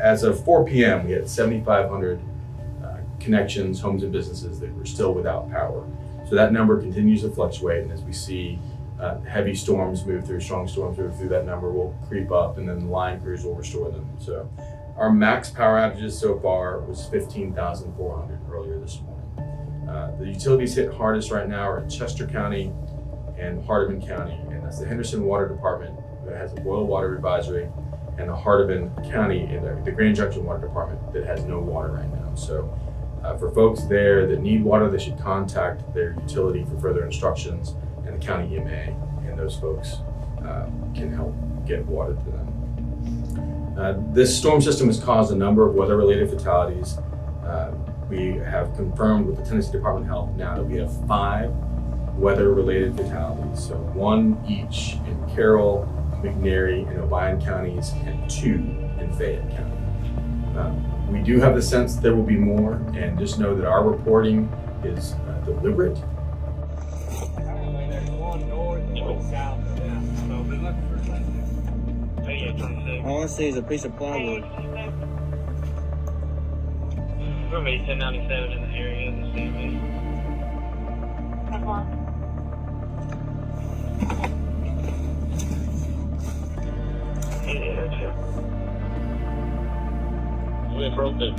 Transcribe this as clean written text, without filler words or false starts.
as of 4 p.m., we had 7,500 connections, homes and businesses that were still without power. So that number continues to fluctuate, and as we see heavy storms move through, strong storms move through, that number will creep up, and then the line crews will restore them. So our max power outages so far was 15,400 earlier this morning. The utilities hit hardest right now are in Chester County and Hardeman County, and that's the Henderson Water Department that has a boil water advisory, and the Hardeman County and the Grand Junction Water Department that has no water right now. So for folks there that need water, they should contact their utility for further instructions, and the county EMA, and those folks can help get water to them. This storm system has caused a number of weather-related fatalities. We have confirmed with the Tennessee Department of Health now that we have 5 weather-related fatalities, so 1 each in Carroll, McNairy, and Obion counties, and 2 in Fayette County. We do have the sense there will be more, and just know that our reporting is deliberate. There's one north and one south of them, so we look for that. All I see is a piece of plywood. We're gonna be 1097 in the area this evening. Yeah, we broke it.